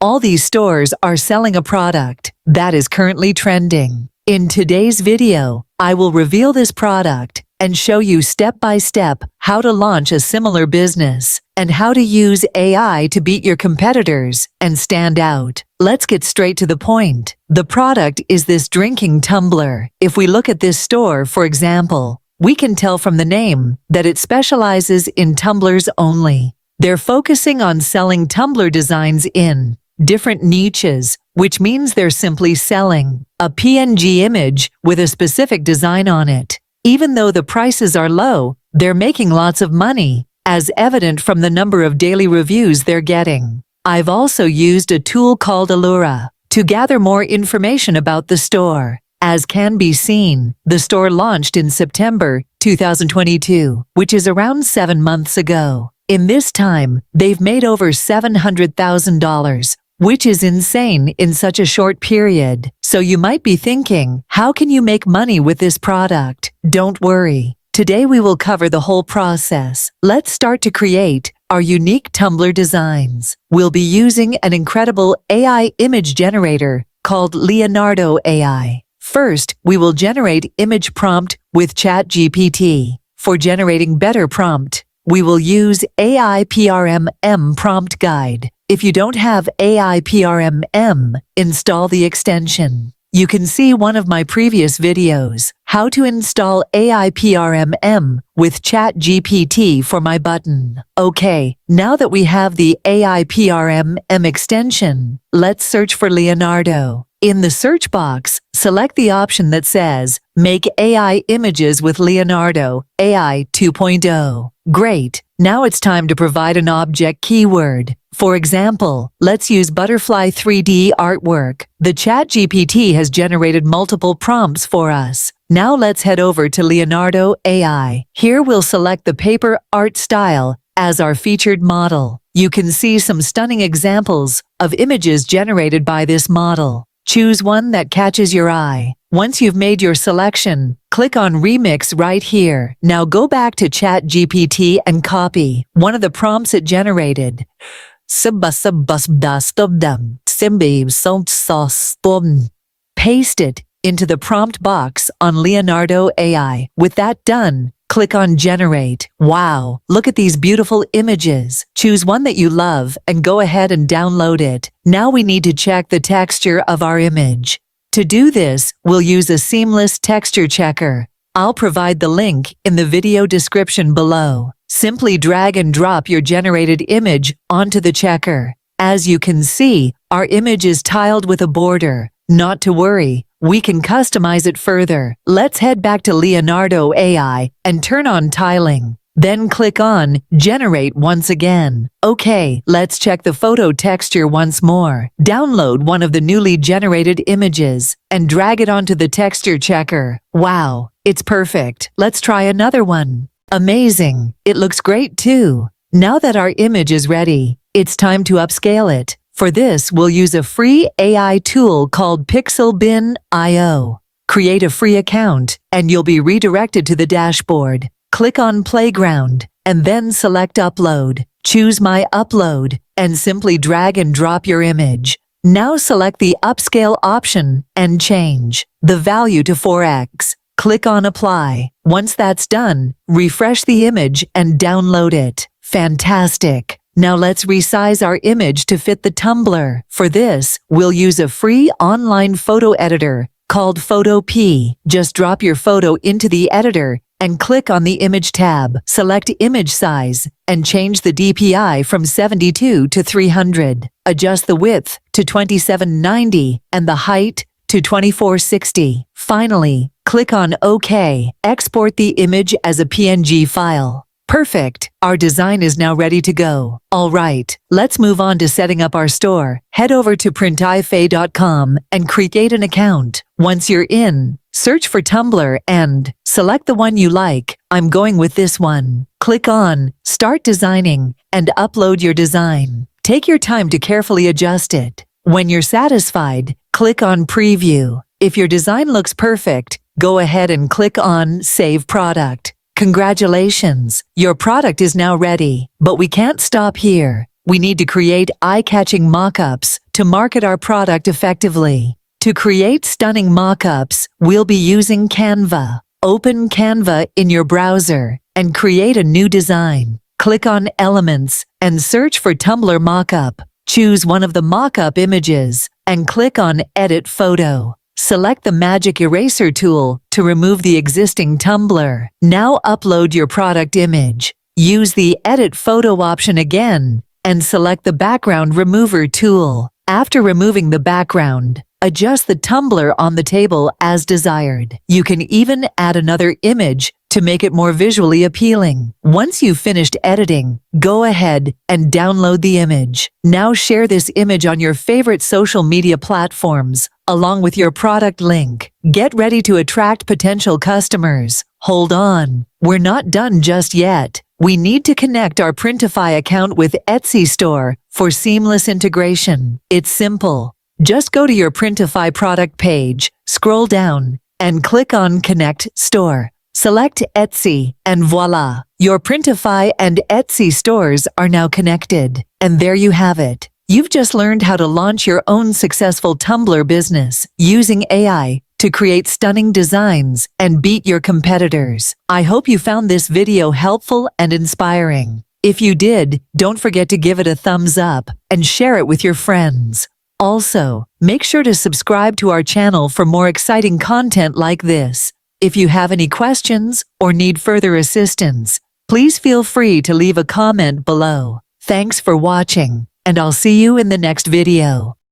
All these stores are selling a product that is currently trending. In today's video, I will reveal this product and show you step by step how to launch a similar business and how to use AI to beat your competitors and stand out. Let's get straight to the point. The product is this drinking tumbler. If we look at this store, for example, we can tell from the name that it specializes in tumblers only. They're focusing on selling tumbler designs in different niches, which means they're simply selling a PNG image with a specific design on it. Even though the prices are low, they're making lots of money, as evident from the number of daily reviews they're getting. I've also used a tool called Allura to gather more information about the store. As can be seen, the store launched in September 2022, which is around 7 months ago. In this time, they've made over $700,000, which is insane in such a short period. So you might be thinking, how can you make money with this product? Don't worry. Today we will cover the whole process. Let's start to create our unique tumbler designs. We'll be using an incredible AI image generator called Leonardo AI. First, we will generate image prompt with ChatGPT. For generating better prompt, we will use AI PRMM prompt guide. If you don't have AI PRMM, install the extension. You can see one of my previous videos, how to install AI PRMM with ChatGPT for my button. Okay, now that we have the AI PRMM extension, let's search for Leonardo. In the search box, select the option that says, Make AI Images with Leonardo AI 2.0. Great! Now it's time to provide an object keyword. For example, let's use butterfly 3D artwork. The ChatGPT has generated multiple prompts for us. Now let's head over to Leonardo AI. Here we'll select the paper art style as our featured model. You can see some stunning examples of images generated by this model. Choose one that catches your eye. Once you've made your selection, click on Remix right here. Now go back to ChatGPT and copy one of the prompts it generated. Paste it into the prompt box on Leonardo AI. With that done, click on Generate. Wow, look at these beautiful images. Choose one that you love and go ahead and download it. Now we need to check the texture of our image. To do this, we'll use a seamless texture checker. I'll provide the link in the video description below. Simply drag and drop your generated image onto the checker. As you can see, our image is tiled with a border. Not to worry, we can customize it further. Let's head back to Leonardo AI and turn on tiling. Then click on Generate once again. Okay, let's check the photo texture once more. Download one of the newly generated images and drag it onto the texture checker. Wow, it's perfect. Let's try another one. Amazing. It looks great too. Now that our image is ready, it's time to upscale it. For this, we'll use a free AI tool called Pixelbin.io. Create a free account, and you'll be redirected to the dashboard. Click on Playground, and then select Upload. Choose My Upload, and simply drag and drop your image. Now select the Upscale option and change the value to 4x. Click on Apply. Once that's done, refresh the image and download it. Fantastic! Now let's resize our image to fit the tumbler. For this, we'll use a free online photo editor called PhotoP. Just drop your photo into the editor and click on the Image tab. Select Image Size and change the DPI from 72 to 300. Adjust the width to 2790 and the height to 2460. Finally, click on OK. Export the image as a PNG file. Perfect! Our design is now ready to go. Alright, let's move on to setting up our store. Head over to printife.com and create an account. Once you're in, search for Tumblr and select the one you like. I'm going with this one. Click on Start Designing and upload your design. Take your time to carefully adjust it. When you're satisfied, click on Preview. If your design looks perfect, go ahead and click on Save Product. Congratulations! Your product is now ready. But we can't stop here. we need to create eye-catching mock-ups to market our product effectively. To create stunning mock-ups, we'll be using Canva. Open Canva in your browser and create a new design. Click on Elements and search for Tumblr Mockup. Choose one of the mock-up images and click on Edit Photo. Select the magic eraser tool to remove the existing Tumblr. Now upload your product image. Use the Edit Photo option again and select the Background Remover tool. After removing the background, adjust the Tumblr on the table as desired. You can even add another image to make it more visually appealing. Once you've finished editing, go ahead and download the image. Now share this image on your favorite social media platforms, along with your product link. Get ready to attract potential customers. Hold on, we're not done just yet. We need to connect our Printify account with Etsy store for seamless integration. It's simple. Just go to your Printify product page, scroll down, and click on Connect Store. Select Etsy, and voila! Your Printify and Etsy stores are now connected. And there you have it. You've just learned how to launch your own successful Tumblr business using AI to create stunning designs and beat your competitors. I hope you found this video helpful and inspiring. If you did, don't forget to give it a thumbs up and share it with your friends. Also, make sure to subscribe to our channel for more exciting content like this. If you have any questions or need further assistance, please feel free to leave a comment below. Thanks for watching, and I'll see you in the next video.